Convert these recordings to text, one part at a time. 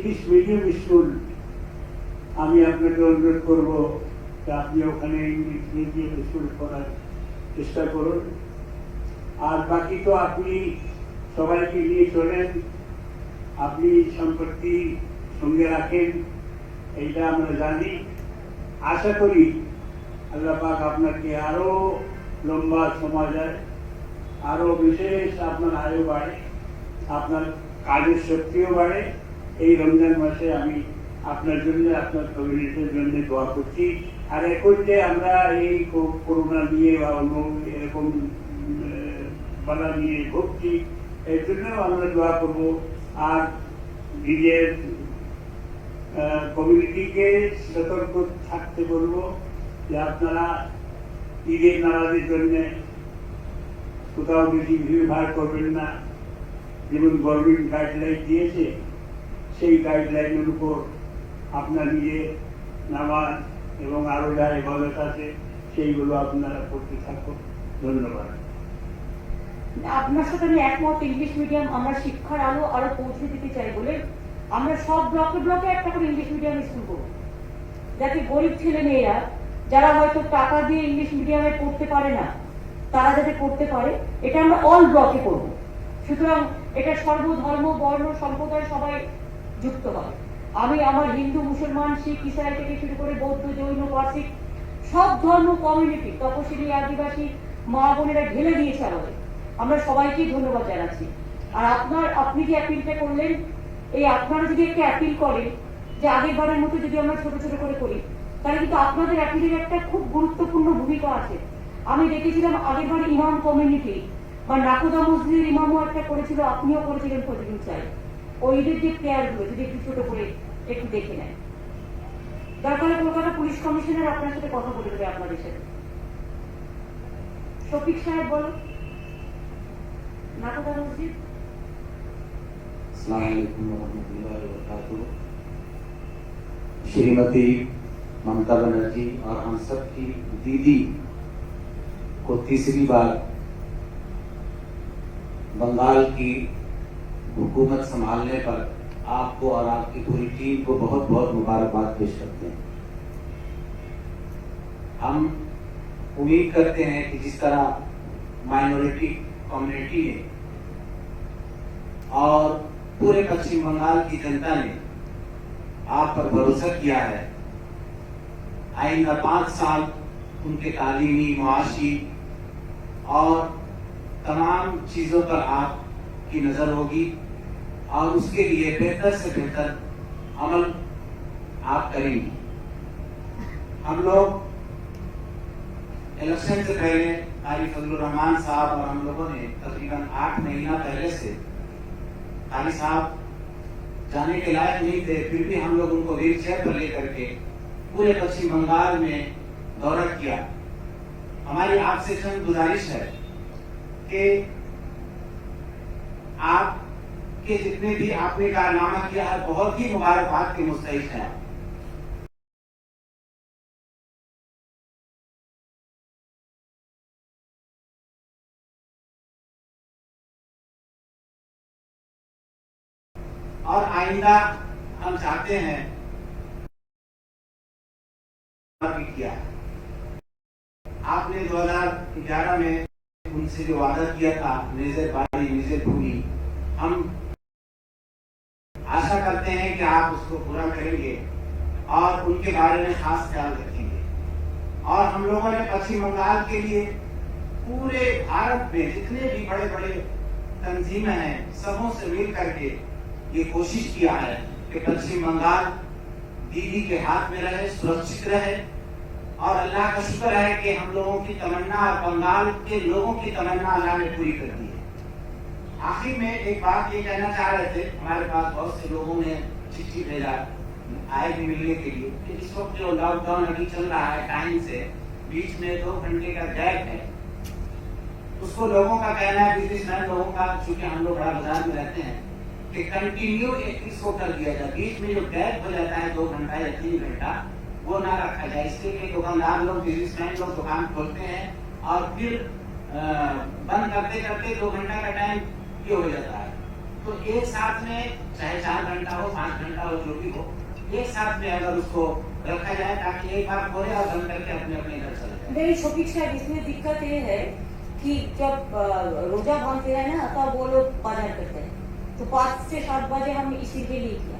English medium school, আমি আপনাকে অনুরোধ করব যে আপনি ওখানে ইংলিশ মিডিয়াম স্কুল করার চেষ্টা করুন। আর বাকি তো আপনি সবাইকে নিয়ে চলেন, আপনি সম্পত্তি সঙ্গে রাখেন, এইটা আমরা জানি। আশা করি আল্লাহ পাক আপনাকে আরো লম্বা সময় দেয়, আরো বিশেষ আপনার আয়ু বাড়ে, আপনার কাজের শক্তিও বাড়ে। এই রমজান মাসে আমি আপনার জন্য, আপনার কমিউনিটির জন্য দোয়া করছি। আর এখন যে আমরা এই করোনা নিয়ে বা অন্য এরকম বাধা নিয়ে ভুগছি, এর জন্য আমরা দোয়া করবো। আর নিজের কমিউনিটিকে সতর্ক থাকতে বলবো যে আপনারা ঈদের নামাজের জন্য কোথাও বেশি ভিড় করবেন না। যেমন গভর্নমেন্ট গাইডলাইন দিয়েছে, সেই গাইডলাইনের উপর আপনার নিজে নামাজ এবং আরো যা ইবাদত আছে সেইগুলো আপনারা করতে থাকুন। ধন্যবাদ। আপনার সাথে আমি একমত। ইংলিশ মিডিয়াম আমরা শিক্ষার আলো আরো পৌঁছে দিতে চাই বলে আমরা সব ব্লকে ব্লকে একটা করে ইংলিশ মিডিয়াম স্কুল করব, যাতে গরিব ছেলে মেয়েরা যারা হয়তো টাকা দিয়ে ইংলিশ মিডিয়ামে পড়তে পারে না, তারা যাতে পড়তে পারে, এটা আমরা অল ব্লকে করব। সুতরাং এটা সর্বধর্ম বর্ণ সম্প্রদায় সবাই যুক্ত হয়। আমি আমার হিন্দু মুসলমান শিখ ইসাই থেকে শুরু করে বৌদ্ধ জৈন পার্সিক সব ধর্ম কমিউনিটি, তপশিলি আদিবাসী মা বোনেরা ঢেলে দিয়েছে আমাদের। আমরা সবাইকেই ধন্যবাদ জানাচ্ছি। আর আপনি যে অ্যাপিলটা করলেন, এই আপনারা যদি একটা অ্যাপিল করেন যে আগের বারের মতো যদি আমরা ছোট ছোট করে করি, তাহলে কিন্তু আপনাদের অ্যাপিলের একটা খুব গুরুত্বপূর্ণ ভূমিকা আছে। আমি দেখেছিলাম আগের বার ইমাম কমিউনিটি বা নাকুদা মসজিদের ইমামও একটা করেছিল, আপনিও করেছিলেন ফজলুল সাহেব। ওইদের যে প্লেয়ার গুলো যদি একটু ছোট করে একটু দেখে নেন, দরকার কলকাতা পুলিশ কমিশনার আপনার সাথে কথা বলে দেবে আপনাদের সাথে। শফিক সাহেব বলো, নাকুদা মসজিদ। अस्सलाम वालेकुम रहमतुल्लाहि व बरकातुहू। श्रीमती ममता बनर्जी और हम सब की दीदी को तीसरी बार बंगाल की हुकूमत संभालने पर आपको और आपकी पूरी टीम को बहुत बहुत मुबारकबाद पेश करते हैं। हम उम्मीद करते हैं कि जिस तरह माइनॉरिटी कम्युनिटी ने और पूरे पश्चिम बंगाल की जनता ने आप पर भरोसा किया है, आइंदा 5 साल उनके तालीमी, मुआशी और तमाम चीजों पर आपकी नजर होगी और उसके लिए बेहतर से बेहतर अमल आप करेंगी। हम लोग इलेक्शन से पहले कारी फजलुर रहमान साहब और हम लोगों ने तकरीबन 8 महीना पहले से कारी साहब जाने के लायक नहीं थे, फिर भी हम लोग उनको व्हील चेयर पर लेकर के पूरे पश्चिम बंगाल में दौरा किया। हमारी आपसे चंद गुजारिश है कि आपके जितने भी आपने कारनामा किया है, बहुत ही मुबारकबाद के मुस्तहिक हैं। और आइंदा हम चाहते हैं किया आपने 2011 में उनसे जो वादा किया था, निजर बाड़ी निजर भूमि, हम आशा करते हैं कि आप उसको पूरा करेंगे और उनके बारे में खास ख्याल रखेंगे। और हम लोगों ने पश्चिम बंगाल के लिए पूरे भारत में जितने भी बड़े बड़े तंजीमें हैं, सबों से मिल करके ये कोशिश किया है कि पश्चिम बंगाल दीदी के हाथ में रहे, सुरक्षित रहे। और अल्लाह का शुक्र है कि हम लोगों की तमन्ना और बंगाल के लोगों की तमन्ना अल्लाह ने पूरी कर दी है। आखिर में एक बात ये कहना चाह रहे थे, हमारे पास बहुत से लोगों ने चिट्ठी भेजा आए भी मिलने के लिए कि इस वक्त जो लॉकडाउन अभी चल रहा है, टाइम से बीच में 2 घंटे का गैप है, उसको लोगों का कहना है, बिजनेसमैन लोगों का, चूंकि हम लोग बड़ा बाजार में रहते हैं, कि कंटिन्यू इसको कर दिया जाए। बीच में जो गैप हो जाता है 2 घंटा या 3 घंटा, वो ना रखा जाए। इसलिए कि दुकानदार लोग, बिजनेसमैन लोग दुकान खोलते हैं और फिर बंद करते करते 2 घंटा का टाइम ये हो जाता है। तो एक साथ में चाहे 4 घंटा हो 5 घंटा हो जो भी हो, एक साथ में अगर उसको रखा जाए ताकि एक बार खोले और बंद करके अपने अपने घर चले जाए। नहीं शोभिक साहब, इसमें दिक्कत ये है कि जब रोजा भांगते हैं ना तब वो लोग बाजार करते हैं, तो 5 से 7 बजे हम इसीलिए लिए किया।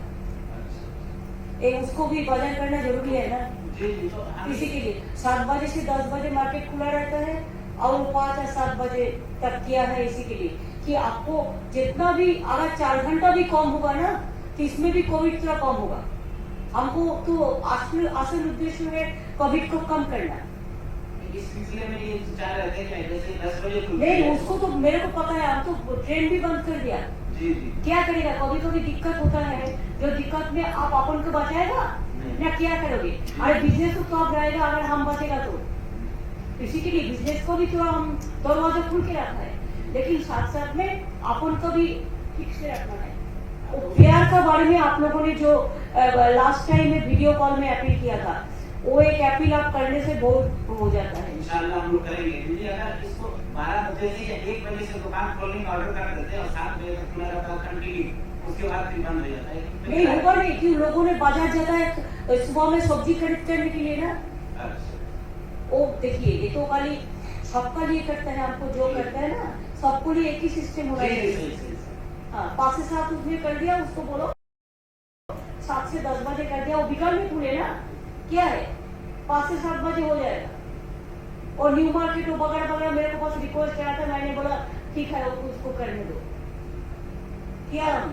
उसको भी बाजार करना जरूरी है ना, जी जी, तो इसी के लिए 7 बजे से 10 बजे मार्केट खुला रहता है और 5 या 7 बजे तक किया है, इसी के लिए कि आपको जितना भी अगर 4 घंटा भी कम होगा ना तो इसमें भी कोविड थोड़ा कम होगा। हमको तो असल उद्देश्य है कोविड को कम करना। इस सिलसिले में ये विचार रहते हैं कि जैसे 10 बजे नहीं, उसको तो मेरे को पता है, हम तो ट्रेन भी बंद कर दिया। जी जी, क्या करेगा, कभी कभी दिक्कत होता है, जो दिक्कत में आप अपन को बचाएगा ना, क्या करोगे? अरे बिजनेस तो कब रहेगा अगर हम बचेगा तो, इसी के लिए बिजनेस को भी थोड़ा हम दरवाजा खोल के रखा है, लेकिन साथ साथ में अपन को भी ठीक से रखना है। प्यार का बारे में आप लोगों ने जो लास्ट टाइम में वीडियो कॉल में अपील किया था, वो एक अपील आप करने से बहुत हो जाता है। इंशाल्लाह हम लोग करेंगे। दीदी अगर इसको 12 बजे से या 1 बजे से दुकान खोलने का ऑर्डर कर देते हैं और 7 बजे तक खुला रहता है कंटिन्यू, उसके बाद फिर बंद हो जाता है। नहीं होगा नहीं, कि लोगों ने बाजार जाता है सुबह में सब्जी खरीद करने के लिए ना। अच्छा। वो देखिए, ये तो खाली सबका लिए करता है, हमको जो करता है ना सबको लिए एक ही सिस्टम होना चाहिए। हाँ, 5 से 7 उसने कर दिया, उसको बोलो 7 से 10 बजे कर दिया, वो बिकल में खुले ना, क्या है 5 से 7 बजे हो जाएगा। और न्यू मार्केट वगैरह वगैरह मेरे को पास रिक्वेस्ट किया था, मैंने बोला ठीक है उसको करने दो, किया हम।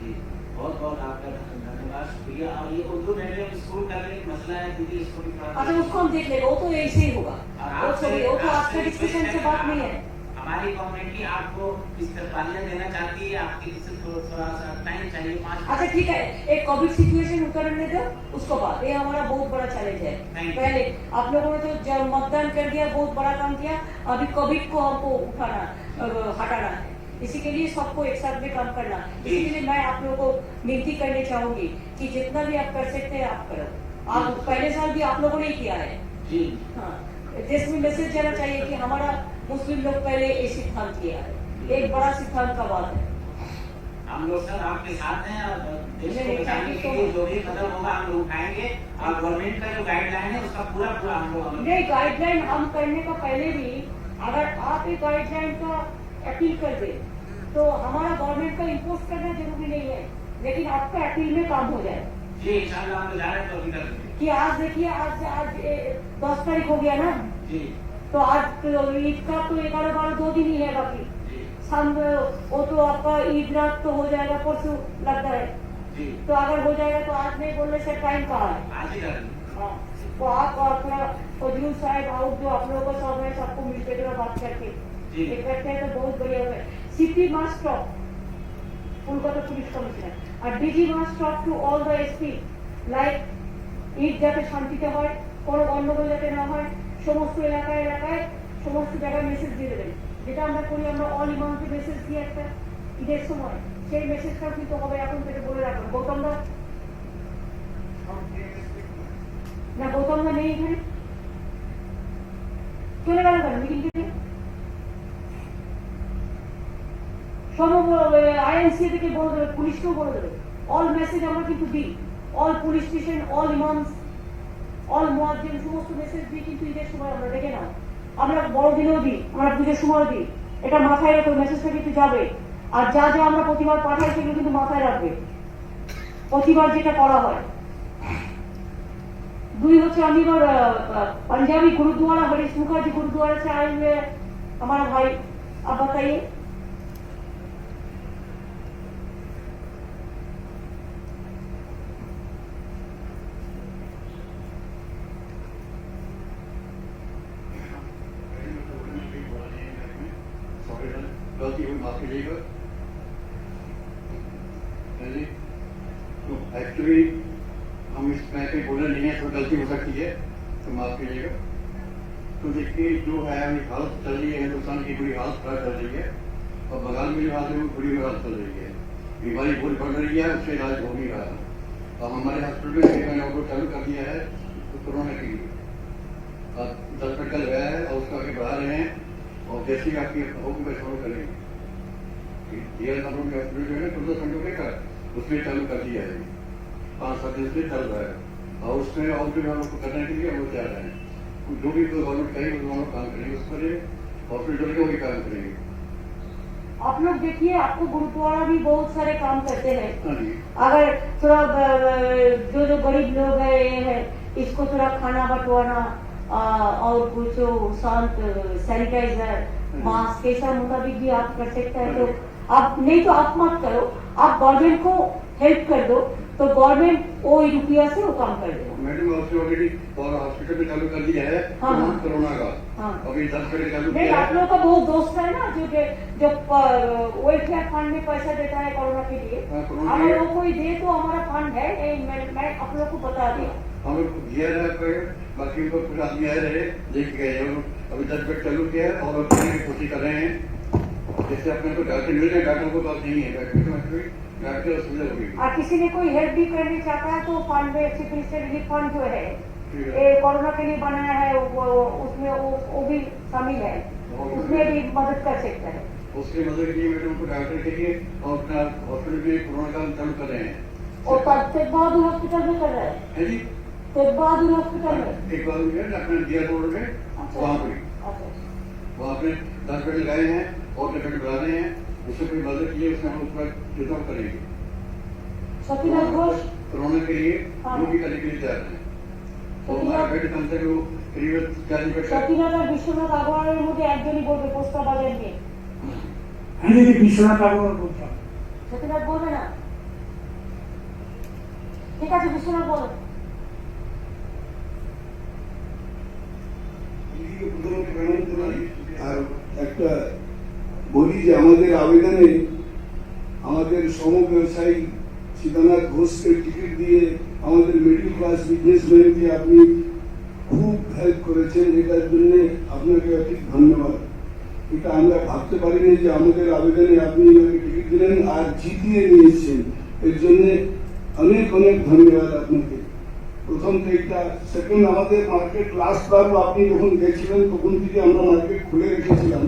जी, बहुत बहुत आपका धन्यवाद, शुक्रिया। और ये उर्दू मीडियम स्कूल का भी एक मसला है दीदी, इसको भी थोड़ा अच्छा उसको हम देख लेगा, वो तो ऐसे ही होगा, वो तो आपका डिस्कशन से बात नहीं है। हमारी कम्युनिटी आपको इस तरह पालियां देना चाहती है, आपकी इससे थोड़ा सा टाइम चाहिए 5। अच्छा ठीक है, एक कोविड सिचुएशन उतरने दो, उसको बाद ये हमारा बहुत बड़ा चैलेंज है। पहले आप लोगों ने तो जब मतदान कर दिया, बहुत बड़ा काम किया, अभी कोविड को हमको हटाना है, इसी के लिए सबको एक साथ में काम करना। इसीलिए मैं आप लोगों को विनती करने चाहूंगी कि जितना भी आप कर सकते हैं आप करो। आप पहले साल भी आप लोगों ने किया है जी। हाँ, देश में मैसेज जाना चाहिए कि हमारा मुस्लिम लोग पहले ये सिद्धांत किया है, एक बड़ा सिद्धांत का बात है। हम लोग सर आपके साथ हैं और देश को बचाने के लिए जो भी कदम होगा हम लोग उठाएंगे, और गवर्नमेंट का जो गाइडलाइन है उसका पूरा हम लोग नहीं, गाइडलाइन हम करने का पहले भी अगर आप एक गाइडलाइन का अपील कर दे तो हमारा गवर्नमेंट का इम्पोज करना जरूरी नहीं है, लेकिन आपका अपील में काम हो जाए। जी इंशाल्लाह हम जा रहे हैं तो अभी तक कि आज देखिए, आज 10 तारीख हो गया ना जी, तो आज ईद का तो 11-12 2 दिन ही है बाकी। वो तो आपका ईद रात तो हो जाएगा, परसों लगता है जी, तो अगर हो जाएगा तो आज नहीं बोलने से टाइम कहाँ है। आज ही कर हाँ, तो आप अपना फजलू साहब आउट जो आप लोगों को सब है, सबको मिलकर जरा बात करके जी। ये करते हैं तो बहुत बढ़िया है। City must talk Kolkata police commissioner और DG must talk to all the SP like Eid যাতে শান্তিতে হয়, কোনো গন্ডগোল যাতে না হয়, সমস্ত এলাকায় এলাকায় সমস্ত জায়গায় মেসেজ দিয়ে দেবেন, যেটা আমরা করি, আমরা অল ইমামকে মেসেজ দিয়ে একটা ঈদের সময় সেই মেসেজটাও কিন্তু হবে, এখন থেকে বলে রাখবেন। গৌতমদা না, গৌতমদা নেই এখানে, চলে গেল কেন মিটিং থেকে? সব আইএনসি থেকে বলে দেবে, পুলিশকেও বলে দেবে, অল মেসেজ আমরা কিন্তু দিই, all police station, all imams, all মুয়াজ্জিন, সমস্ত মেসেজ দিই কিন্তু ঈদের সময় আমরা দেখে নাও, আমরা বড়দিনেও দিই, আমরা পুজোর সময় দিই, এটা মাথায় রেখে মেসেজটা কিন্তু যাবে। আর যা যা আমরা প্রতিবার পাঠাই সেগুলো কিন্তু মাথায় রাখবে, প্রতিবার যেটা করা হয়। 2 হচ্ছে আমি এবার पंजाबी गुरुद्वारा हरीश मुखर्जी गुरुद्वारा से आए हुए हमारा भाई, आप बताइए। गलती हुई माफ कीजिएगा। तो एक्चुअली हम इस मैं कहीं बोलने नहीं है, तो गलती हो सकती है, तो माफ कीजिएगा। तो देखिए जो है अभी हालत चल रही है, हिंदुस्तान की बुरी हालत खराब चल रही है, और बंगाल में जो हालत है वो बुरी हालत चल रही है, बीमारी बहुत बढ़ रही है, उससे इलाज हो नहीं रहा। अब हमारे हॉस्पिटल में मैंने ऑर्डर चालू कर दिया है तो कोरोना के लिए 10 बेड का लगाया है और उसका आगे बढ़ा रहे हैं, और जैसे ही आपकी होगी वैसे फॉलो करेंगे। ये हम लोग हॉस्पिटल जो है ना 14 घंटों का उसमें चालू कर दिया है, 5-7 दिन से चल रहा है, और उसमें और भी हम लोग को करने के लिए हम लोग तैयार हैं। जो भी गवर्नमेंट कहेगी वो हम लोग काम करेंगे उस पर, हॉस्पिटल के वही काम करेंगे। आप लोग देखिए, आपको गुरुद्वारा भी बहुत सारे काम करते हैं। हाँ जी, अगर थोड़ा जो गरीब लोग है ये है, इसको थोड़ा खाना बंटवाना और कुछ शांत सैनिटाइजर मास्क ऐसा मुताबिक भी आप कर सकते हैं। तो आप नहीं तो आप मत करो, आप गवर्नमेंट को हेल्प कर दो, तो गवर्नमेंट वो रुपया से वो काम कर देगा। मैडम आपने ऑलरेडी और हॉस्पिटल में चालू कर दिया है हाँ, हाँ। कोरोना का, हाँ। अभी 10 बेड चालू नहीं, किया आप है। लोगों का बहुत दोस्त है ना जो वेलफेयर फंड में पैसा देता है कोरोना के लिए। हाँ, कोरोना के अगर लिए। वो कोई दे तो हमारा फंड है, मैं आप लोगों को बता दिया। हम लोग दिया है, बाकी उनको पूरा आदमी आए रहे देख गए, अभी 10 बेड चालू किया है और करने की कोशिश कर रहे हैं। जैसे अपने को डॉक्टर मिल रहे हैं, डॉक्टर को पास नहीं है, डॉक्टर सुविधा होगी। और किसी ने कोई हेल्प भी करना चाहता है तो फंड में चीफ मिनिस्टर रिलीफ फंड जो है ठीक ये कोरोना के लिए बनाया है, उसमें वो भी शामिल है, उसमें भी मदद कर सकता है। उसके मदद के लिए मैडम को डॉक्टर के लिए और अपना हॉस्पिटल में कोरोना का चालू कर रहे हैं। और तेग बहादुर हॉस्पिटल में कर रहा है, है जी, तेग बहादुर हॉस्पिटल में। एक बार हुई है अपने दिया रोड में, वहाँ पे अच्छा। वहाँ पे 10 बेड लगाए हैं और 10 बेड बढ़ा रहे हैं। उससे कोई मदद की है उसमें हम उसका जुटाव करेंगे। सतीनाथ घोष कोरोना के लिए हाँ। जो भी करने के लिए तैयार हैं। और सतीनाथ हमारा बेड कम से कम करीब 40 बेड का। সতীনাথ আর বিশ্বনাথ আগরওয়ালের মধ্যে একজনই বলবে পোস্টা বাজার নিয়ে। হ্যাঁ দিদি, বিশ্বনাথ আগরওয়াল বলতাম। সতীনাথ বলবে না? ঠিক আছে, বিশ্বনাথ বলো। আর একটা বলি যে আমাদের আবেদনে আমাদের সমব্যবসায়ী সীতানাথ ঘোষকে টিকিট দিয়ে আমাদের মিডল ক্লাস বিজনেসম্যানকে আপনি খুব হেল্প করেছেন, এটার জন্য আপনাকে অনেক ধন্যবাদ। এটা আমরা ভাবতে পারিনি যে আমাদের আবেদনে আপনি ওনাকে টিকিট দিলেন আর জিতিয়ে নিয়েছেন, এর জন্য অনেক অনেক ধন্যবাদ আপনাকে। প্রথম তো এটা। সেকেন্ড, আমাদের মার্কেট লাস্ট বারও আপনি যখন গেছিলেন তখন থেকে আমরা মার্কেট খুলে রেখেছিলাম,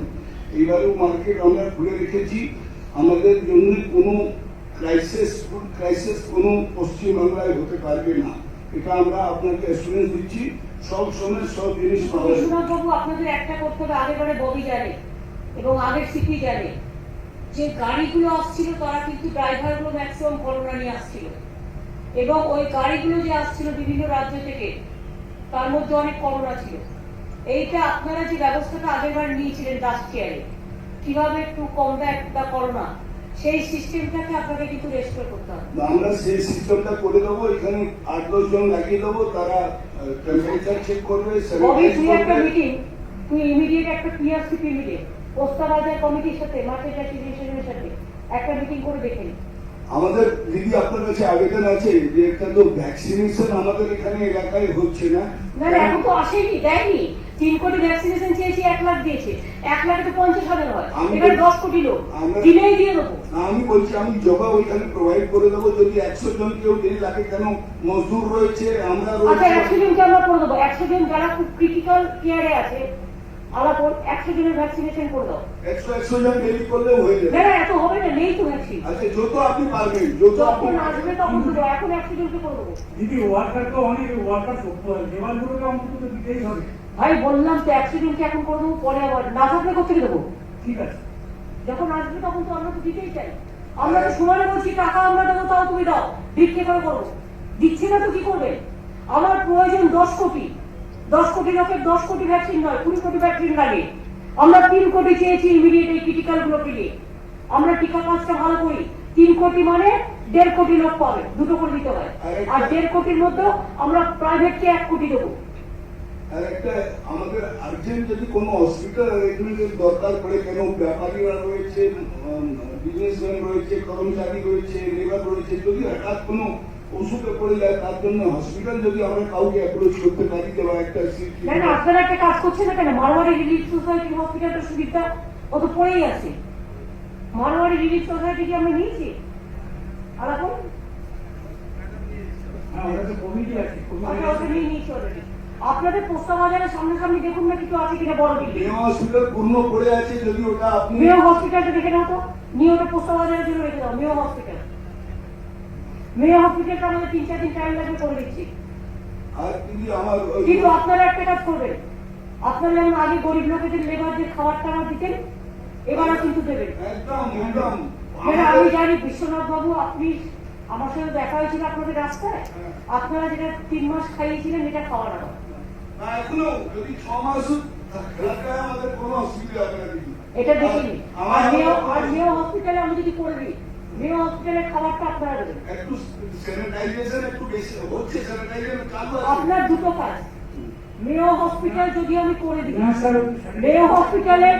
এইবারও মার্কেট আমরা খুলে রেখেছি। আমাদের জন্য কোনো ক্রাইসিস, ফুড ক্রাইসিস কোনো পশ্চিমবাংলায় হতে পারবে না, এটা আমরা আপনাকে অ্যাসুরেন্স দিচ্ছি। সব সময় সব জিনিস পাওয়া যাবে। বিশ্বনাথ বাবু, আপনাদের একটা করতে হবে, আগেবারে ববি জানে এবং আগের সিপি জানে যে গাড়িগুলো আসছিল তারা কিন্তু ড্রাইভারগুলো ম্যাক্সিমাম করোনা নিয়ে আসছিল, এবং ওই গাড়িগুলো যে আসছিল বিভিন্ন রাজ্য থেকে তার মধ্যে অনেক করোনা ছিল। এইটা আপনারা যে ব্যবস্থাটা আগেরবার নিয়েছিলেন লাস্ট ইয়ারে, কিভাবে টু কমব্যাট দ্য করোনা, সেই সিস্টেমটাকে আপনাকে কিন্তু রেস্টোর করতে হবে। আমরা সেই সিস্টেমটা করে দেবো, এখানে 8-10 জন লাগিয়ে দেবো, তারা টেম্পারেচার চেক করবে, ববি, স্যানিটাইজ তুই একটা করবে। মিটিং, তুই ইমিডিয়েট একটা পিআরসিপি মিলে পোস্তা বাজার কমিটির সাথে, মার্কেট অ্যাসোসিয়েশনের সাথে একটা মিটিং করে দেখে নিন। আমাদের দিদি আপনার কাছে আবেদন আছে যে একটা তো ভ্যাকসিনেশন আমাদের এখানে এলাকায় হচ্ছে না। না না, এখন তো আসেনি, দেয়নি। 3 কোটি ভ্যাকসিনেশন চেয়েছি, 1 লাখ দিয়েছে। 1 লাখে তো 50,000 হয়, আমি এবার তো- 10 কোটি লোক আমরা- দিলেই দিয়ে দেবো। আমি বলছি আমি জবাব ওইখানে প্রোভাইড করে দেবো, যদি 100 জন কেউ দেরি লাগে, কেন মজদুর রয়েছে, আমরা আচ্ছা, রয়েছে। 100 জনকে আমরা করে দেবো। 100 জন যারা খুব ক্রিটিক্যাল কেয়ারে আছে, আলাপন 100 জনের ভ্যাকসিনেশন করে দাও। 100 জন দেরি করলেও হয়ে না যাবে। না, এত হবে না, নেই তো ভ্যাকসিন। আচ্ছা, যত আপনি পারবেন, যত আপনি যখন আসবে তখন দেবো, এখন 100 জনকে করে দেবো। দিদি, ওয়ার্কার তো অনেক ওয়ার্কার করতে হয়, লেবারগুলোকে অন্তত দিতেই হবে। ভাই বললাম তো 100 জনকে এখন করে দেবো, পরে আবার না থাকলে কোথেকে দেবো? ঠিক আছে। যখন আসবে তখন তো আমরা তো দিতেই চাই। আমরা তো সমানে বলছি টাকা আমরা দেবো, তাও তুমি দাও, ভিক্ষে করে করবো। দিচ্ছে না তো কি করবে? আমার প্রয়োজন 10 কোটি, 10 কোটি লোকের 10 কোটি ভ্যাকসিন নয়, 20 কোটি ভ্যাকসিন লাগে। আমরা 3 কোটি চেয়েছি ইমিডিয়েট এই ক্রিটিক্যাল গুলোকে নিয়ে। আমরা টিকা কাজটা ভালো করি। 3 কোটি মানে 1.5 কোটি লোক পাবে, 2 করে দিতে হয়। আর 1.5 কোটির মধ্যে আমরা প্রাইভেটকে 1 কোটি দেবো। আর একটা আমাদের আর্জেন্ট যদি কোনো হসপিটাল অ্যারেঞ্জমেন্টের দরকার পড়ে, কেন ব্যাপারীরা রয়েছে, বিজনেসম্যান রয়েছে, কর্মচারী রয়েছে, লেবার রয়েছে, যদি হঠাৎ কোনো অসুখে পড়ে যায়, তার জন্য হসপিটাল যদি আমরা কাউকে অ্যাপ্রোচ করতে পারি, বা একটা সিট না না, আপনারা একটা কাজ করছেন না কেন? মারোয়ারি রিলিফ সোসাইটি হসপিটালটা সুবিধা ও তো পড়েই আছে। মারোয়ারি রিলিফ সোসাইটি কি আমরা নিয়েছি? আলাপন হ্যাঁ, ওটা তো কমিটি আছে, আমরা ওটা নিয়ে নিয়েছি অলরেডি। আপনাদের পোস্তা বাজারের সামনাসামনি দেখুন না কিছু আছে কিনা বড় বিল্ডিং। মেয়ে হসপিটাল পূর্ণ পড়ে আছে, যদি ওটা আপনি মেয়ো হসপিটালটা দেখে নাও তো, নিয়ে ওটা পোস্তা বাজারের জন্য রেখে দাও, মেয়ো হসপিটাল। মেয়ে হসপিটালটা আমাদের 3-4 দিন টাইম লাগবে করে দিচ্ছি। আর দিদি আমার কিন্তু আপনারা একটা কাজ করবেন, আপনারা যেমন আগে গরিব লোকেদের লেবারদের খাবার টাবার দিতেন, এবারও কিন্তু দেবেন। একদম একদম যেটা আমি জানি বিশ্বনাথ বাবু, আপনি আমার সাথে দেখা হয়েছিল আপনাদের রাস্তায়, আপনারা যেটা 3 মাস খাইয়েছিলেন এটা খাওয়ানো হবে। না, এখনো যদি 6 মাস খেলাটা আমাদের কোনো অসুবিধা হবে না দিদি। এটা দেখিনি। আমার আর মেয়ে হসপিটালে আমি যদি করে দিই, মেয়ে হসপিটালের খাবারটা আপনারা দেবেন। একটু স্যানিটাইজেশন একটু বেশি হচ্ছে, স্যানিটাইজেশন চালু আছে। আপনার দুটো কাজ, মেয়ে হসপিটাল যদি আমি করে দিই, না স্যার, মেয়ে হসপিটালে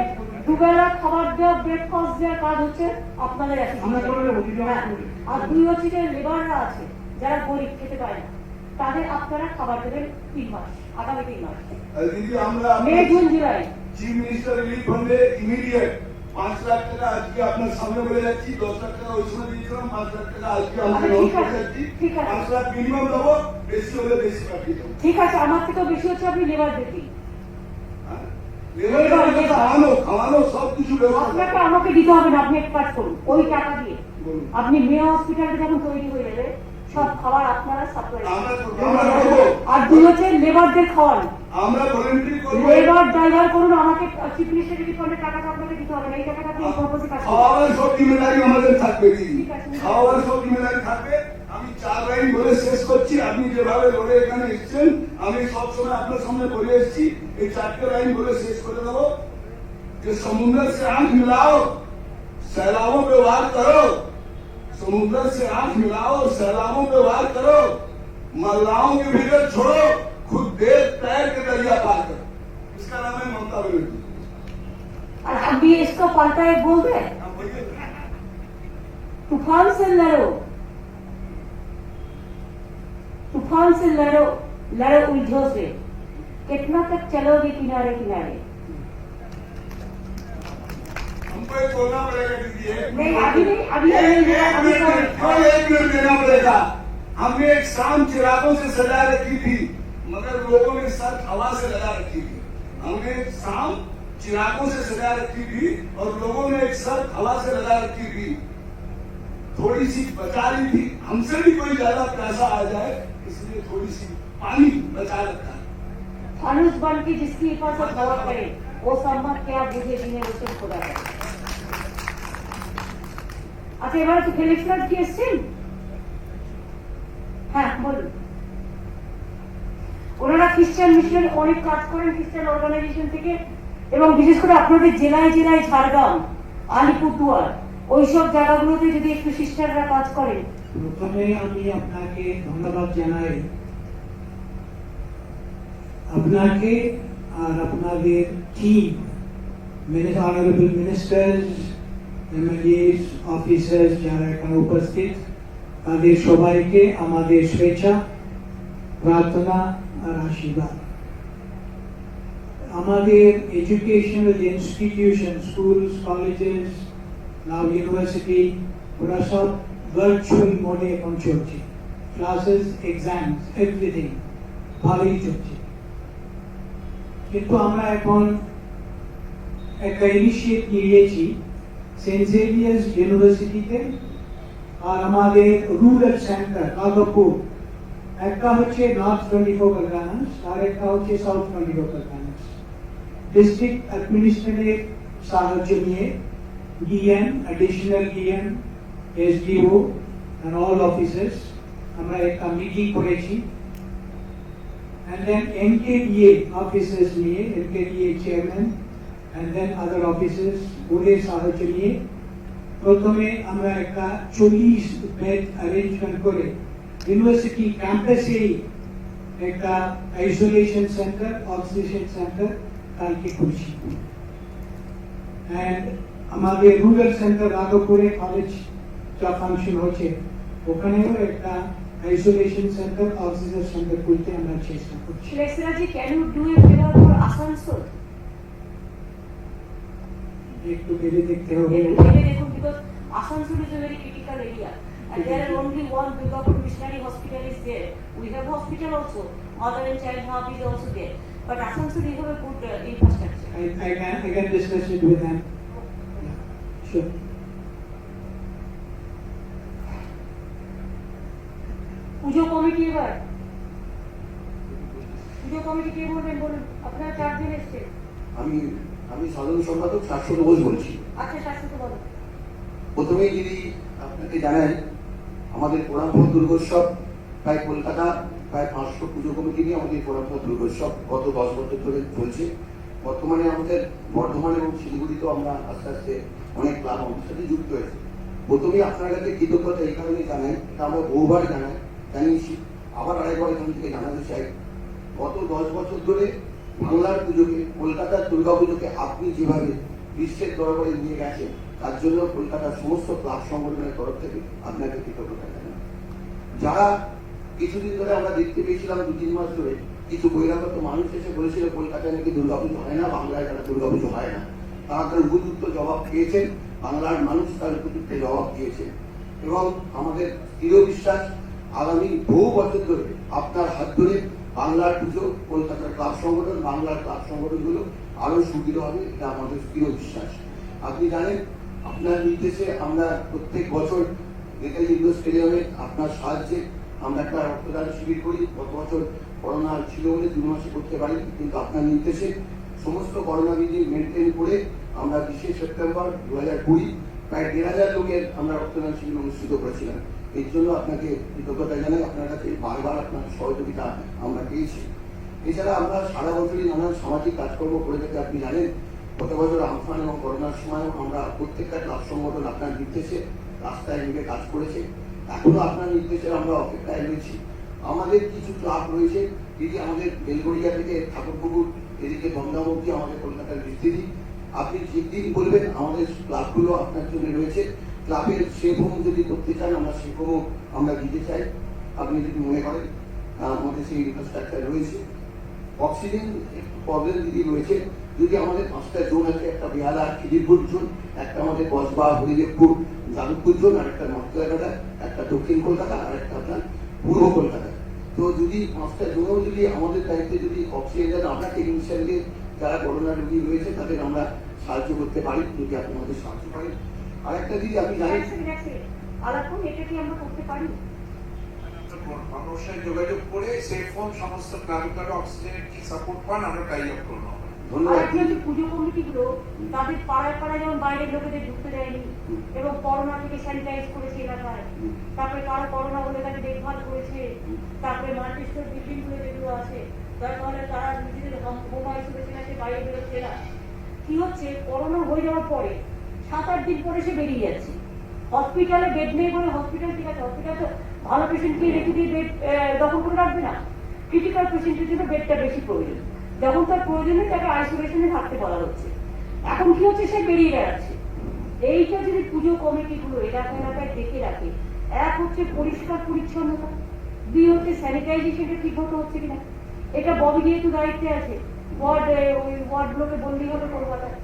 দুবেলা খাবার দেওয়া, ব্রেকফাস্ট দেওয়ার কাজ হচ্ছে আপনাদের আমরা করে দেবো, দিদি, আমরা করে দেবো। আর 2 হচ্ছে যে লেবাররা আছে যারা গরিব খেতে পায় না, তাদের আপনারা খাবার দেবেন 3 মাস, আগামী 3 মাস, আর দিদি আমরা May, June, July. Chief minister relief ফান্ডে ইমিডিয়েট 5 লাখ টাকা আজকে আপনার সামনে বলে যাচ্ছি, 10 লাখ টাকা ওই সময় দিয়েছিলাম, 5 লাখ টাকা আজকে আমরা আচ্ছা, লঞ্চ ঠিক করে আছে, যাচ্ছি। ঠিক আছে। 5 লাখ মিনিমাম দেবো, বেশি হলে বেশি পাঠিয়ে দেবো। ঠিক আছে, আমার থেকেও বেশি হচ্ছে আপনি লেবার দেখি, হ্যাঁ? লেবার। খাওয়ানো খাওয়ানো সব কিছু ব্যবস্থা আপনাকে আমাকে দিতে হবে না, আপনি এক কাজ করুন, ওই টাকা দিয়ে বলুন। আপনি মেয়ে হসপিটালটা যখন তৈরি হয়ে যাবে, সব খাবার আপনারা সাপ্লাই আমরা করবো। আর 2 হচ্ছে লেবারদের খাওয়ান, আমরা ভলেন্টারি করবো। লেবার ড্রাইভার করুন, আমাকে চিফ মিনিস্টার রিলিফ ফান্ডের টাকাটা আপনাকে দিতে হবে না, এই টাকাটা আপনি পারপাসে কাজ করুন। খাওয়ার সব জিম্মেদারি আমাদের থাকবে দিদি, ঠিক আছে। খাওয়ার সব জিম্মেদারি থাকবে। আমি 4 লাইন বলে শেষ করছি। আপনি যেভাবে লড়ে এখানে এসেছেন, আমি সবসময় আপনার সামনে বলে এসেছি, এই 4টে লাইন বলে শেষ করে দেবো कि समुद्र से आंख मिलाओ, सैलाबों पे वार करो, समुद्र से आंख मिलाओ, सैलाबों पे वार करो, मल्लाहों की फिक्र छोड़ो, खुद देख तैर के दरिया पार करो। इसका नाम है ममता बनर्जी। और अभी इसको पलटा एक बोल दे, आप बोलिए। तूफान से लड़ो, तूफान से लड़ो, लड़ो उलझो से, कितना तक चलोगे किनारे किनारे। हमको एक बोलना पड़ेगा दीदी, नहीं, अभी नहीं, अभी एक नहीं, मिनट, अभी और 1 मिनट देना पड़ेगा। हमने एक शाम चिरागों से सजा रखी थी, मगर लोगों ने सर हवा से लगा रखी थी। हमने एक शाम चिरागों से सजा रखी थी और लोगों ने एक सर हवा से लगा रखी थी, थोड़ी सी बचा ली थी। हमसे भी कोई ज्यादा पैसा आ जाए, इसलिए थोड़ी सी पानी बचा रखा है। फानुस बन के जिसकी हिफाजत हवा करे, वो सम्मत क्या बुझे जिन्हें वो सब खुदा करे। আচ্ছা, এবার তো ফেলিক্সরাজ কি এসছেন? হ্যাঁ বলুন। ওনারা খ্রিস্টান মিশন অনেক কাজ করেন, খ্রিস্টান অর্গানাইজেশন থেকে, এবং বিশেষ করে আপনাদের জেলায় জেলায় ঝাড়গ্রাম, আলিপুরদুয়ার, ওইসব জায়গাগুলোতে যদি একটু সিস্টাররা কাজ করেন। প্রথমে আমি আপনাকে ধন্যবাদ জানাই, আপনাকে আর আপনাদের team, honourable ministers, MLS, officers যারা এখানে উপস্থিত, তাদের সবাইকে আমাদের শুভেচ্ছা, প্রার্থনা আর আশীর্বাদ। আমাদের এডুকেশনাল ইনস্টিটিউশন, স্কুলস, কলেজেস, নাও ইউনিভার্সিটি, ওরা সব ভার্চুয়াল মোডে এখন চলছে। ক্লাসেস, এক্সামস, এভরিথিং ভালোই চলছে। কিন্তু আমরা এখন একটা ইনিশিয়েট নিয়েছি সেন্ট জেভিয়ার্স ইউনিভার্সিটিতে আর আমাদের রুরাল সেন্টার নাগপুর, একটা হচ্ছে নর্থ 24 পরগনাস আর একটা হচ্ছে সাউথ 24 পরগনাস। ডিস্ট্রিক্ট অ্যাডমিনিস্ট্রেটিভ সাহায্য নিয়ে DM, additional DM, SDO and all officers আমরা একটা মিটিং করেছি, and then NKDA officers নিয়ে, NKDA chairman and then other officers ওদের সাহায্য নিয়ে প্রথমে আমরা একটা 40 বেড অ্যারেঞ্জমেন্ট করে ইউনিভার্সিটি ক্যাম্পাসেই একটা আইসোলেশন সেন্টার, অক্সিজেন সেন্টার কালকে খুলছি। অ্যান্ড আমাদের রুরাল সেন্টার রাঘবপুরে কলেজ যা ফাংশন হচ্ছে, ওখানেও একটা আইসোলেশন সেন্টার, অক্সিজেন সেন্টার খুলতে আমরা চেষ্টা করছি। ফেলিক্সরাজি, can you do a favor for Asansol? একটু ভেবে দেখতে হবে। ভেবে দেখুন, because Asansol is a very critical area and there are only one Durgapur Missionary Hospital is there. We have hospital also, mother and child hub is also there, but Asansol you have a good infrastructure. I can discuss it with them. Yeah, sure. Puja committee এবার পুজো committee কে বলবেন বলুন, আপনারা 4 দিন এসছে। আমি সাধারণ সম্পাদক শাশ্বত ঘোষ বলছি। আচ্ছা, শাশ্বত বলো। প্রথমেই যদি আপনাকে জানাই, আমাদের পোড়ামপুর দুর্গোৎসব প্রায় কলকাতা প্রায় 500 পুজো কমিটি নিয়ে আমাদের পোড়ামপুর দুর্গোৎসব গত 10 বছর ধরে চলছে। বর্তমানে আমাদের বর্ধমান এবং শিলিগুড়িতেও আমরা আস্তে আস্তে অনেক ক্লাব আমাদের সাথে যুক্ত হয়েছে। প্রথমেই আপনার কাছে কৃতজ্ঞতা এই কারণে জানাই, এটা আমরা বহুবার জানিয়েছি, আবার আরেকবার এখান থেকে জানাতে চাই। গত 10 বছর ধরে বাংলার পুজোকে, কলকাতার দুর্গা পুজোকে আপনি যেভাবে বিশ্বের দরবারে নিয়ে গেছেন, তার জন্য কলকাতার সমস্ত ক্লাব সংগঠনের তরফ থেকে আপনাকে কৃতজ্ঞতা জানাই। যারা কিছুদিন ধরে আমরা দেখতে পেয়েছিলাম 2-3 মাস ধরে কিছু বহিরাগত মানুষ এসে বলেছিল কলকাতায় নাকি দুর্গাপুজো হয় না, বাংলায় যারা দুর্গাপুজো হয় না, তারা তার উপযুক্ত জবাব পেয়েছেন, বাংলার মানুষ তার উপযুক্ত জবাব দিয়েছেন। এবং আমাদের দৃঢ় বিশ্বাস আগামী বহু বছর ধরে আপনার হাত ধরে বাংলার পুজো, কলকাতার ক্লাব সংগঠন, বাংলার ক্লাব সংগঠনগুলো আরো সুদৃঢ় হবে, এটা আমাদের দৃঢ় বিশ্বাস। আপনি জানেন, আপনার নির্দেশে আমরা প্রত্যেক বছর নেতাজি ইন্ডোর স্টেডিয়ামে আপনার সাহায্যে আমরা একটা রক্তদান শিবির করি। গত বছর করোনা ছিল বলে 2 মাসে করতে পারি, কিন্তু আপনার নির্দেশে সমস্ত করোনা বিধি মেনটেন করে আমরা 20 সেপ্টেম্বর 2020 প্রায় 1,500 লোকের আমরা রক্তদান শিবির অনুষ্ঠিত করেছিলাম। এর জন্য আপনাকে কৃতজ্ঞতা জানাই, আপনার কাছে বারবার আপনার সহযোগিতা আমরা পেয়েছি। এছাড়া আমরা সারা বছরই নানান সামাজিক কাজকর্ম করে থাকি। আপনি জানেন, গত বছর আমফান এবং করোনার সময়ও আমরা প্রত্যেকটা ক্লাব সংগঠন আপনার নির্দেশে রাস্তায় নেমে কাজ করেছে। এখনো আপনার নির্দেশে আমরা অপেক্ষায় রয়েছি। আমাদের কিছু ক্লাব রয়েছে, যদি আমাদের বেলগড়িয়া থেকে ঠাকুরপুকুর এদিকে গঙ্গাবতী আমাদের কলকাতার বিস্তৃতি, আপনি যেদিন বলবেন আমাদের ক্লাবগুলো আপনার জন্য রয়েছে। ক্লাবের সেফ হোম যদি করতে চান, আমরা সেফ হোমও আমরা দিতে চাই। আপনি যদি মনে করেন আমাদের সেই ইনফ্রাস্ট্রাকচার রয়েছে। অক্সিজেন একটু প্রবলেম যদি রয়েছে, যদি আমাদের 5টা জোন আছে, একটা বেহালা খিদিরপুর জোন, একটা আমাদের কসবা হরিদেবপুর যাদবপুর জোন, আর একটা নর্থ, একটা দক্ষিণ কলকাতা, আর একটা আপনার পূর্ব কলকাতা। তো যদি 5টা জোনেও যদি আমাদের দায়িত্বে যদি অক্সিজেন আমরা টেকনিশিয়ানকে যারা করোনা রোগী রয়েছে তাদের আমরা সাহায্য করতে পারি, যদি আপনি আমাদের সাহায্য করেন। আর একটা যদি আপনি জানেন, আলাদা এটা কি আমরা করতে পারি? মানুষের যোগাযোগ করে সেফ ফোন সমস্ত ক্লাবিকার অক্সিজেনের কি সাপোর্ট পান আমরা টাই আপ করব। আর পুজো কমিটিগুলো তাদের পাড়ায় পাড়ায় যেমন বাইরের লোকেদের ঢুকতে দেয়নি এবং করোনা থেকে স্যানিটাইজ করেছে এলাকায়, তারপরে কারো করোনা হলে তাকে দেখভাল করেছে, তারপরে মাল্টিস্টোর বিল্ডিং গুলো যেগুলো আছে তাহলে তারা নিজেদের হোম আইসোলেশন আছে, বাইরে বেরোচ্ছে না। কি হচ্ছে, করোনা হয়ে যাওয়ার পরে 7-8 দিন পরে সে বেরিয়ে যাচ্ছে। হসপিটালে বেড নেই বলে, হসপিটাল ঠিক আছে, হসপিটাল তো ভালো পেশেন্টকে রেখে দিয়ে বেড দখল করে রাখবে না, ক্রিটিক্যাল পেশেন্টের জন্য বেডটা বেশি প্রয়োজন। যখন তার প্রয়োজনে তাকে আইসোলেশনে থাকতে বলা হচ্ছে। এখন কি হচ্ছে, সে বেরিয়ে বেড়াচ্ছে। এইটা যদি পুজো কমিটিগুলো এলাকায় দেখে রাখে, এক হচ্ছে পরিষ্কার পরিচ্ছন্নতা, 2 হচ্ছে স্যানিটাইজেশনটা ঠিক মতো হচ্ছে কিনা, এটা ববি যেহেতু দায়িত্বে আছে, ওয়ার্ডগুলোকে বললেই হবে কলকাতায়।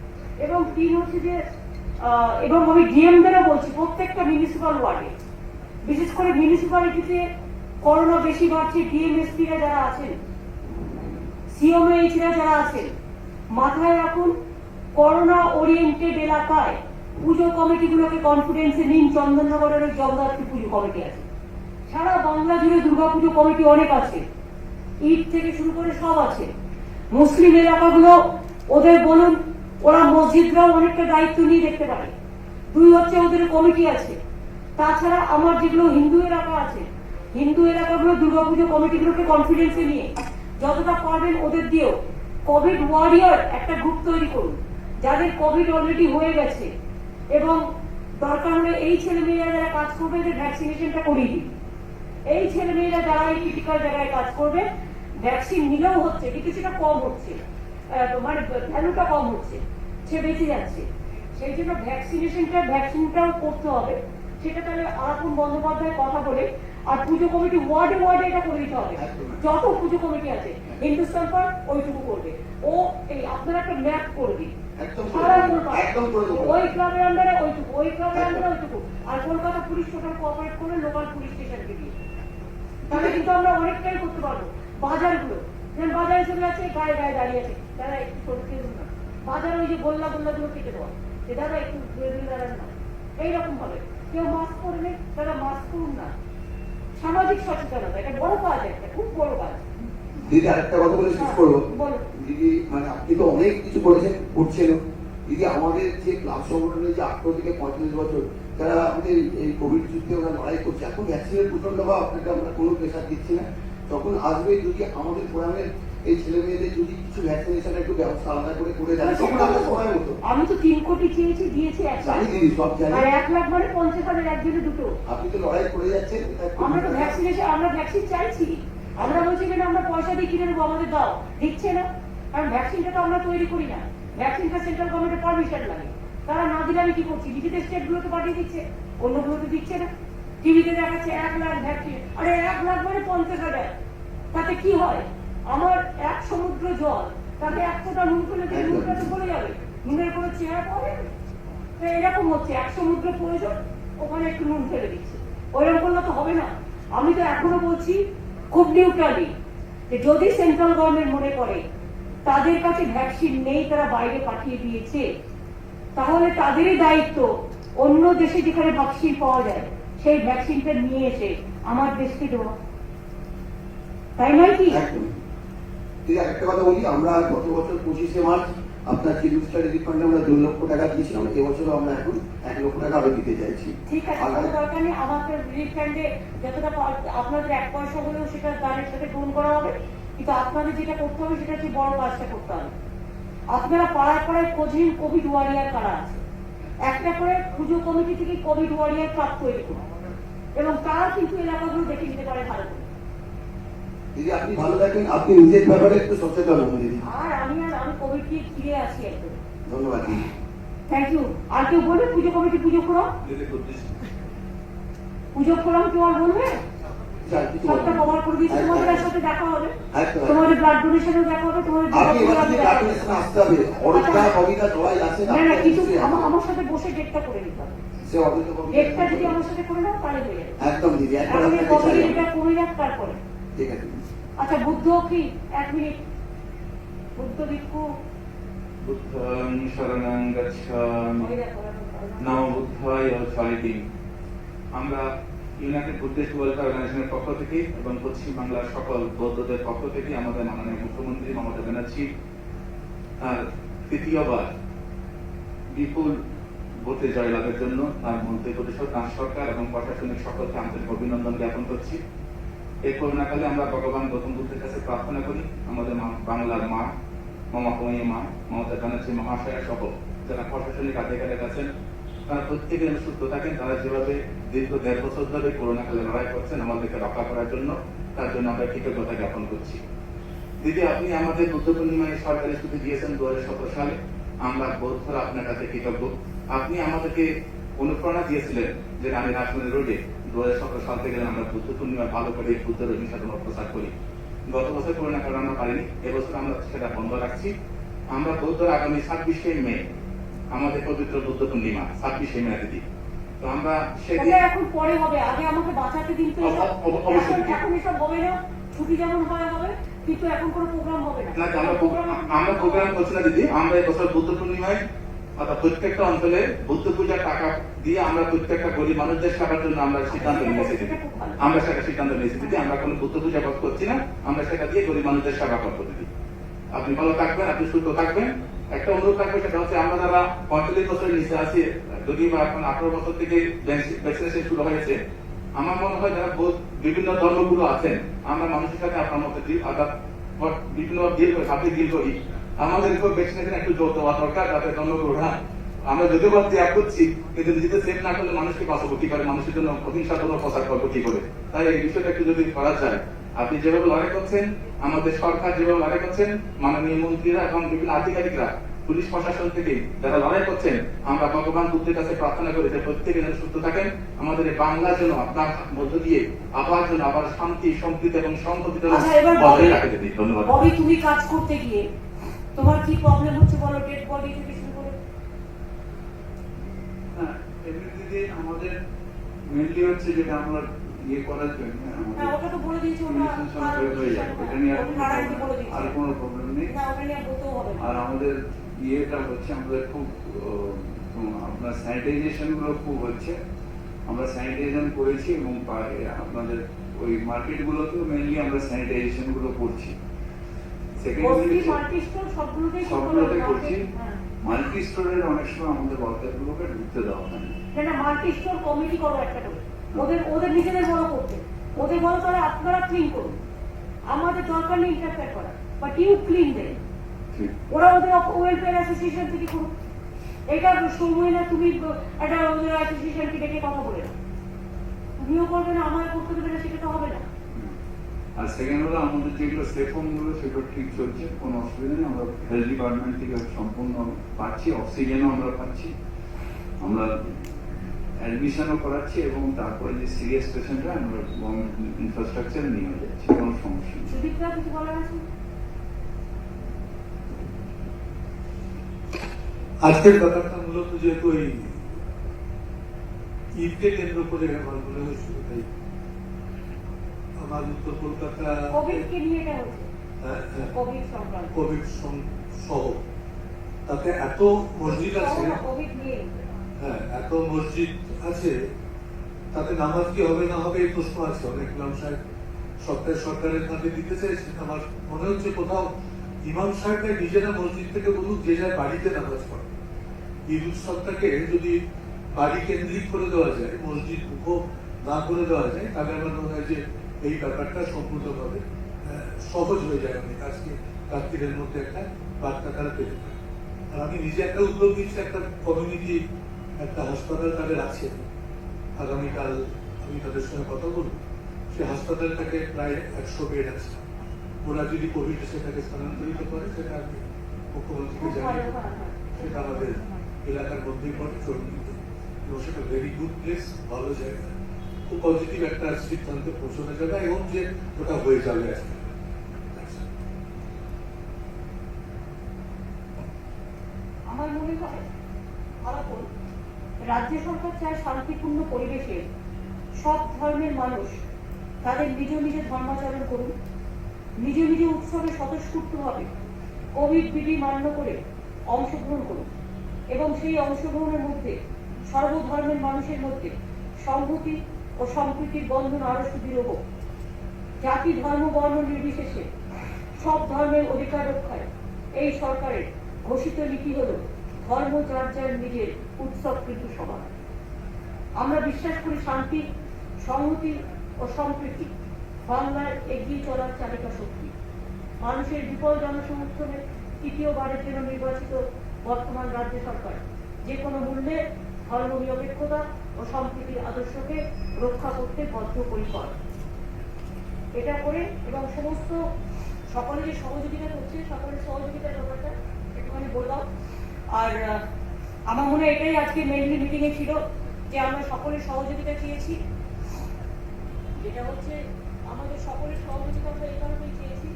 এবং 3 হচ্ছে যে, এবং আমি ডিএমদেরও বলছি, প্রত্যেকটা মিউনিসিপাল ওয়ার্ডে, বিশেষ করে মিউনিসিপ্যালিটিতে করোনা বেশি বাড়ছে, ডিএমএসপিরা যারা আছেন, সিওমএইচরা যারা আছেন, মাথায় রাখুন করোনা ওরিয়েন্টেড এলাকায় পুজো কমিটিগুলোকে কনফিডেন্সে নিন। চন্দননগরের ওই জগদ্ধাত্রী পুজো কমিটি আছে, সারা বাংলা জুড়ে দুর্গাপুজো কমিটি অনেক আছে, ঈদ থেকে শুরু করে সব আছে। মুসলিম এলাকাগুলো ওদের বলুন, ওরা মসজিদরাও অনেকটা দায়িত্ব নিয়ে দেখতে পারে। 2 হচ্ছে ওদের কমিটি আছে। তাছাড়া আমার যেগুলো হিন্দু এলাকা আছে, হিন্দু এলাকাগুলো দুর্গাপুজো কমিটিগুলোকে কনফিডেন্সে নিয়ে যতটা পারবেন ওদের দিয়েও কোভিড ওয়ারিয়র একটা গ্রুপ তৈরি করুন, যাদের কোভিড অলরেডি হয়ে গেছে, এবং দরকার হলে এই ছেলেমেয়েরা যারা কাজ করবে এদের ভ্যাকসিনেশনটা করিয়ে দিন। এই ছেলেমেয়েরা যারা এই ক্রিটিক্যাল জায়গায় কাজ করবে, ভ্যাকসিন নিলেও হচ্ছে কিন্তু সেটা কম হচ্ছে, মানে ভ্যালুটা কম হচ্ছে, সে বেঁচে যাচ্ছে। সেই জন্য ভ্যাকসিনটাও করতে হবে। সেটা তাহলে আলাপন বন্দ্যোপাধ্যায়ের কথা বলে, আর পুজো কমিটি ওয়ার্ডে এটা করে দিতে হবে। যত পুজো কমিটি আছে হিন্দুস্তান পার ওইটুকু করবে। ও এই আপনারা একটা ম্যাপ করে দিন, ওই ক্লাবের আন্ডারে ওইটুকু, ওই ক্লাবের আন্ডারে ওইটুকু, আর কলকাতা পুলিশ টোটাল কোঅপারেট করে লোকাল পুলিশ স্টেশনকে দিয়ে, তাহলে কিন্তু আমরা অনেকটাই করতে পারবো। বাজারগুলো যেমন বাজারে চলে আছে, গায়ে দাঁড়িয়ে আছে, তারা একটু সরতে দিন না, বাজার ওই যে গোল্লাগুলো কেটে দেওয়া, যে দাদা একটু দূরে দাঁড়ান না, এইরকম ভাবে। কেউ মাস্ক পরলে তারা মাস্ক করুন না, সামাজিক সচেতনতা, এটা বড় কাজ, একটা খুব বড় কাজ। দিদি আরেকটা কথা বলে শেষ করবো। বলো। দিদি মানে আপনি তো অনেক কিছু করেছেন, করছেন। দিদি আমাদের যে ক্লাব সংগঠনের যে 18 থেকে 45 বছর যারা আমাদের এই কোভিড যুদ্ধে ওরা লড়াই করছে, এখন ভ্যাকসিনের প্রচন্ড অভাব, আপনাকে আমরা কোনো প্রেশার দিচ্ছি না। তখন আসবে যদি আমাদের ফোরামের এই ছেলে মেয়েদের যদি কিছু ভ্যাকসিনেশনের একটু ব্যবস্থা আলাদা করে করে দেন, তখন আমরা সময় মতো। আমি তো 3 কোটি চেয়েছি, দিয়েছি 1 লাখ। জানি দিদি, সব জানি। আর 1 লাখ মানে 50,000 একজনে দুটো। আপনি তো লড়াই করে যাচ্ছেন। আমরা তো ভ্যাকসিনেশন, আমরা ভ্যাকসিন চাইছি। আমরা বলছি কেন আমরা পয়সা দিয়ে কিনে নেবো, আমাদের দাও, দিচ্ছে না। কারণ ভ্যাকসিনটা তো আমরা তৈরি করি না, ভ্যাকসিনটা সেন্ট্রাল গভর্নমেন্টের পারমিশন লাগে। তারা না দিলে আমি কি করছি, নিজেদের স্টেটগুলোতে পাঠিয়ে দিচ্ছে, অন্যগুলোতে দিচ্ছে না। টিভিতে দেখাচ্ছে 1 লাখ ভ্যাকসিন, আরে 1 লাখ মানে 50,000, তাতে কি হয়? আমার 1 সমুদ্র জল, তাতে 1 ফোঁটা নুন ফেলে দিলে নুনটা তো গলে যাবে, নুনের কোনো চেহারা পাবে না। তো এরকম হচ্ছে, 1 সমুদ্র প্রয়োজন, ওখানে একটু নুন ফেলে দিচ্ছে, ওইরকম করলে তো হবে না। আমি তো এখনো বলছি খুব নিউট্রালি যে যদি সেন্ট্রাল গভর্নমেন্ট মনে করে তাদের কাছে ভ্যাকসিন নেই, তারা বাইরে পাঠিয়ে দিয়েছে, তাহলে তাদেরই দায়িত্ব অন্য দেশে যেখানে ভ্যাকসিন পাওয়া যায় সেই ভ্যাকসিনটা নিয়ে এসে আমার দেশকে দেওয়া, তাই নয় কি? একদম। দিদি আরেকটা কথা বলি, আমরা গত বছর 25শে মার্চ আপনার চিফ মিনিস্টার রিলিফ ফান্ডে আমরা 2 লক্ষ টাকা দিয়েছিলাম, এবছরও আমরা এখন 1 লক্ষ টাকা আরো দিতে চাইছি। ঠিক আছে, কোনো দরকার নেই। আমাদের রিলিফ ফান্ডে যতটা আপনাদের 1 পয়সা হলেও সেটা দানের সাথে গ্রহণ করা হবে, কিন্তু আপনাদের যেটা করতে হবে সেটা হচ্ছে বড় কাজটা করতে হবে। আপনারা পাড়ায় পাড়ায় খোঁজ নিন কোভিড ওয়ারিয়ার কারা আছে, একটা করে পুজো কমিটি থেকে কোভিড ওয়ারিয়ার ক্লাব তৈরি করুন, এবং তারা কিন্তু এলাকাগুলো দেখে নিতে পারে ভালো করে। দিদি আপনি ভালো থাকেন, আপনি নিজের ব্যাপারে একটু সচেতন হন দিদি। আর আমি কোভিড দিয়ে ফিরে আসি একদম। ধন্যবাদ দিদি। Thank you. আর কেউ বলবে পুজো কমিটি পুজো করো, পুজো করো, কেউ আর বলবে? স্যার, কিছু সবটা বলবেন? কভার করে দিচ্ছি, তোমাদের সাথে দেখা হবে, একদম। তোমাদের ব্লাড ডোনেশনেও দেখা হবে, তোমাদের আপনি এবার থেকে ব্লাড ডোনেশন আসতে হবে। অরবিন্দা কবিতা সবাই আছেন, না না, কিছু আপনি আমার সাথে বসে ডেটটা করে নিতে হবে। সে অরবিন্দা কবিতা ডেটটা যদি আমার সাথে করে নাও তাহলে হয়ে যাবে। একদম দিদি, একবার এখন এই আপনাকে কোভিড চাই। এটা কমে যাক তারপরে। ঠিক আছে। আচ্ছা, বুদ্ধ কি 1 মিনিট, বুদ্ধ ভিক্ষু বুদ্ধং শরণং গচ্ছামি ওই দেখো, নমো বুদ্ধায় চরিতি। আমরা ইউনাইটেড বুদ্ধিস্ট ওয়েলফেয়ার অর্গানাইজেশনের পক্ষ থেকে এবং পশ্চিম বাংলার সকল বৌদ্ধদের পক্ষ থেকে আমাদের মাননীয় মুখ্যমন্ত্রী মমতা ব্যানার্জি তার তৃতীয়বার বিপুল ভোটে জয়লাভের জন্য তার মন্ত্রী পরিষদ, তার সরকার এবং প্রশাসনিক সকলকে আন্তরিক অভিনন্দন জ্ঞাপন করছি। এই করোনাকালে আমরা ভগবান গৌতম বুদ্ধের কাছে প্রার্থনা করি আমাদের বাংলার মা, মমাপময়ী মা মমতা ব্যানার্জি মহাশয়া সহ যারা প্রশাসনিক আধিকারিক আছেন, তারা প্রত্যেকে সুস্থ থাকেন। তারা যেভাবে দীর্ঘ 1.5 বছর ধরে করোনাকালে লড়াই করছেন আমাদেরকে রক্ষা করার জন্য, তার জন্য আমরা কৃতজ্ঞতা জ্ঞাপন করছি। দিদি, আপনি আমাদের বুদ্ধ পূর্ণিমায় সরকারি ছুটি দিয়েছেন 2017 সালে, আমরা বৌদ্ধরা আপনার কাছে কৃতজ্ঞ। আপনি আমাদেরকে অনুপ্রেরণা দিয়েছিলেন যে আমি রাজধানী রোডে 2017 সাল থেকে আমরা বুদ্ধ পূর্ণিমা ভালো করে বুদ্ধ রবি সাধনা প্রচার করি। গত বছর করোনা কারণে আমরা পারিনি, এবছর আমরা সেটা বন্ধ রাখছি। আমরা বৌদ্ধরা আগামী 26শে মে আমাদের পবিত্র বুদ্ধ পূর্ণিমা, 26শে মে দিদি। তো আমরা সেদিন ওটা এখন পরে হবে, আগে আমাকে বাঁচাতে দিন তো। অবশ্যই। এখন এসব হবে না, ছুটি যেমন হয় হবে, কিন্তু এখন কোনো প্রোগ্রাম হবে না। না, আমরা প্রোগ্রাম করছি না দিদি। আমরা এবছর বুদ্ধ পূর্ণিমায় অর্থাৎ প্রত্যেকটা অঞ্চলে বুদ্ধ পূজার টাকা দিয়ে আমরা প্রত্যেকটা গরিব মানুষদের সেবার জন্য আমরা সিদ্ধান্ত নিয়েছি দিদি। আমরা সেটা সিদ্ধান্ত নিয়েছি দিদি, আমরা কোনো বুদ্ধ পূজা করছি না, আমরা সেটা দিয়ে গরিব মানুষদের সেবা করবো দিদি। আপনি ভালো থাকবেন, আপনি সুস্থ থাকবেন। একটা অনুরোধ থাকবে, সেটা হচ্ছে আমরা যারা 45 বছরের নিচে আছি, যদি বা এখন 18 বছর থেকে ভ্যাকসিনেশন শুরু হয়েছে, আমার মনে হয় যারা বিভিন্ন ধর্মগুলো আছেন, আমরা মানুষের সাথে আপনার মধ্যে বিভিন্ন ডিল করি, আমাদেরকেও ভ্যাকসিনেশন একটু জোর দেওয়া দরকার, যাতে ধর্মগুলোরা আমরা যদিও বা ত্যাগ করছি, কিন্তু নিজেদের সেফ না করলে মানুষকে বাঁচাবো কি করে, মানুষের জন্য অহিংসার জন্য প্রচার করবো কি করে। তাই এই বিষয়টা একটু যদি করা যায়, আপনি যেভাবে লড়াই করছেন, আমাদের সরকার যেভাবে লড়াই করছেন, মাননীয় মন্ত্রীরা এবং বিভিন্ন আধিকারিকরা, পুলিশ প্রশাসন থেকে যারা লড়াই করছেন, আমরা ভগবান বুদ্ধের কাছে প্রার্থনা করি যে প্রত্যেকে যেন সুস্থ থাকেন, আমাদের এই বাংলা যেন আপনার মধ্য দিয়ে আবার শান্তি, সম্প্রীতি এবং সম্পত্তি বজায় রাখতে দিই। ধন্যবাদ। ববি, তুমি কাজ করতে গিয়ে তোমার কি প্রবলেম হচ্ছে বলো, ডেড বডি থেকে শুরু করে। এমনিতে আমাদের মেনলি হচ্ছে যেটা আমরা ইয়ে করার জন্য হ্যাঁ, ওটা তো বলে দিয়েছি, ওটা হয়ে যাবে, এটা নিয়ে নারায়ণকে বলে দিয়েছি, আর কোনো প্রবলেম নেই। না ওটা নিয়ে বলতেও হবে না। আর আমাদের ইয়েটা হচ্ছে আমাদের খুব আপনার স্যানিটাইজেশন গুলো খুব হচ্ছে, আমরা স্যানিটাইজেশন করেছি এবং আপনাদের ওই মার্কেটগুলোতেও মেনলি আমরা স্যানিটাইজেশন গুলো করছি। সেকেন্ড বস্তি মাল্টি স্টোর সবগুলোতেই সবগুলোতে করছি। হ্যাঁ। মাল্টি স্টোরের অনেক সময় আমাদের ওয়ার্কারগুলোকে ঢুকতে দেওয়া হয় না। না মাল্টি স্টোর কমিটি করো একটা করে, ওদের নিজেদের বড় করতে, ওদের বড় করে আপনারা ক্লিন করুন, আমাদের দরকার নেই ইন্টারফেয়ার করা, বাট ইউ ক্লিন দেন। ঠিক। ওরা ওদের ওয়েলফেয়ার অ্যাসোসিয়েশন থেকে করুন, এটা সময় না তুমি একটা ওদের অ্যাসোসিয়েশনকে ডেকে কথা বলে না, তুমিও করবে না আমার করতে দেবে না, সেটা তো হবে না। আর সেকেন্ড হলো আমাদের যেগুলো সেফ হোম গুলো সেগুলো ঠিক চলছে, কোনো অসুবিধা নেই। আমরা হেলথ ডিপার্টমেন্ট থেকে সম্পূর্ণ পাচ্ছি, অক্সিজেনও আমরা পাচ্ছি, আমরা অ্যাডমিশনও করাচ্ছি এবং তারপরে যে সিরিয়াস পেশেন্টরা আমরা গভর্নমেন্ট ইনফ্রাস্ট্রাকচার নিয়ে যাচ্ছি, কোনো সমস্যা নেই। সুদীপরা কিছু বলার আছে? আজকের ব্যাপারটা মূলত যেহেতু এই ঈদকে কেন্দ্র করে আমার মনে হয়েছিল, তাই আমার উত্তর কলকাতা কোভিডকে নিয়ে এটা হচ্ছে, হ্যাঁ, হ্যাঁ, কোভিড সংক্রান্ত, কোভিড সহ তাতে এত মসজিদ আছে, কোভিড নিয়ে হ্যাঁ এত মসজিদ আছে, তাতে নামাজ কি হবে না হবে এই প্রশ্ন আছে। অনেক ইমাম সাহেব সরকারের কাছে দিতে চাইছে। আমার মনে হচ্ছে কোথাও ইমাম সাহেবরা নিজেরা মসজিদ থেকে বলুক, যে যার বাড়িতে নামাজ পড়ে। ঈদ উৎসবটাকে যদি বাড়ি কেন্দ্রিক করে দেওয়া যায়, মসজিদ মুখ না করে দেওয়া যায়, তাহলে আমার মনে হয় যে এই ব্যাপারটা সম্পূর্ণভাবে সহজ হয়ে যায়। অনেক আজকে কার্তিকের মধ্যে একটা বার্তা তারা পেতে পারে। আর আমি নিজে একটা উদ্যোগ নিচ্ছি, একটা কমিউনিটি একটা হাসপাতাল তাদের আছে, আগামীকাল আমি তাদের সঙ্গে কথা বলবো। সেই হাসপাতালটাকে প্রায় 100 বেড আছে, ওরা যদি কোভিড সেটাকে স্থানান্তরিত করে সেটা আমি মুখ্যমন্ত্রীকে জানিয়ে দেবো। সেটা আমাদের এলাকার মধ্যেই পড়ে চর্মিতে, এবং সেটা ভেরি গুড প্লেস, ভালো জায়গা, খুব পজিটিভ একটা সিদ্ধান্তে পৌঁছানো যাবে এবং যে ওটা হয়ে যাবে আজকে। আমার মনে হয় আলাপন রাজ্য সরকার চায় শান্তিপূর্ণ পরিবেশে সব ধর্মের মানুষ তাদের নিজ নিজ ধর্মাচরণ করুন, নিজ নিজ উৎসবে স্বতঃস্ফূর্তভাবে কোভিড বিধি মান্য করে অংশগ্রহণ করুন এবং সেই অংশগ্রহণের মধ্যে সর্বধর্মের মানুষের মধ্যে সংহতি ও সম্প্রীতির বন্ধন আরো সুদৃঢ় হোক। জাতি ধর্ম বর্ণ নির্বিশেষে সব ধর্মের অধিকার রক্ষায় এই সরকারের ঘোষিত নীতি হল ধর্ম যার যার নিজের উৎসব কিন্তু সবার। আমরা বিশ্বাস করি শান্তি, সংহতি ও সম্প্রীতি বাংলার এগিয়ে চলার চালিকা শক্তি। মানুষের বিপুল জনসমর্থনে তৃতীয়বারের জন্য নির্বাচিত বর্তমান রাজ্য সরকার যে কোনো মূল্যে ধর্ম নিরপেক্ষতা ও সম্প্রীতির আদর্শকে রক্ষা করতে বদ্ধপরিকর। এটা করে এবং সমস্ত সকলে যে সহযোগিতা করছে, সকলের সহযোগিতার ব্যাপারটা একটুখানি বললাম। আর আমার মনে হয় এটাই আজকে মেইনলি মিটিং এ ছিল, যে আমরা সকলের সহযোগিতা চেয়েছি, যেটা হচ্ছে আমাদের সকলের সহযোগিতা আমরা এই কারণেই চেয়েছি।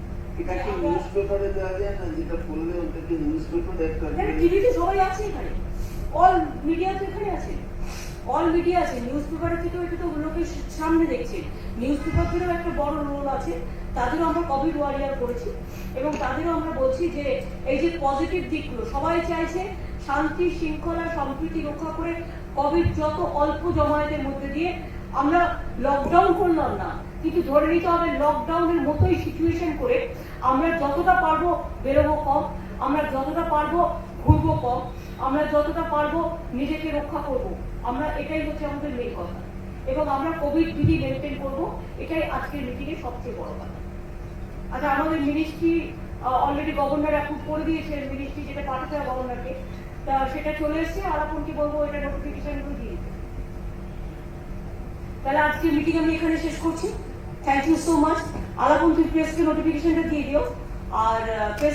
এটা কি নিউজ পেপারে দেওয়া যায় না? যেটা বললে ওটাকে নিউজ পেপারে একটা টিভিতে সবাই আছে, এখানে অল মিডিয়া তো এখানে আছে, অল মিডিয়া আছে, নিউজ পেপারের থেকেও এটা তো লোকের সামনে দেখছে। নিউজ পেপারদেরও একটা বড় রোল আছে, তাদেরও আমরা কোভিড ওয়ারিয়ার করেছি এবং তাদেরও আমরা বলছি যে এই যে পজিটিভ দিকগুলো সবাই চাইছে শান্তি শৃঙ্খলা সম্প্রীতি রক্ষা করে কোভিড যত অল্প জমায়েতের মধ্যে দিয়ে আমরা লকডাউন করলাম না, কিন্তু ধরে নিতে হবে লকডাউনের মতোই সিচুয়েশন করে আমরা যতটা পারবো বেরোবো কম, আমরা যতটা পারবো ঘুরবো কম, আমরা যতটা পারবো নিজেকে রক্ষা করব। আমরা এটাই হচ্ছে আমাদের মেন কথা এবং আমরা কোভিড বিধি মেনটেন করবো, এটাই আজকের মিটিং এর সবচেয়ে বড় কথা। আচ্ছা, আমাদের মিনিস্ট্রি অলরেডি গভর্নর অ্যাপ্রুভ করে দিয়েছে, মিনিস্ট্রি যেটা পাঠাতে হয় গভর্নরকে, তা সেটা চলে এসছে। আলাপনকে বলবো এটা নোটিফিকেশন দিয়ে দিতে। তাহলে আজকের মিটিং আমি এখানে শেষ করছি। Thank you so much. Alapan, তুই প্রেসকে নোটিফিকেশনটা দিয়ে দিও। আর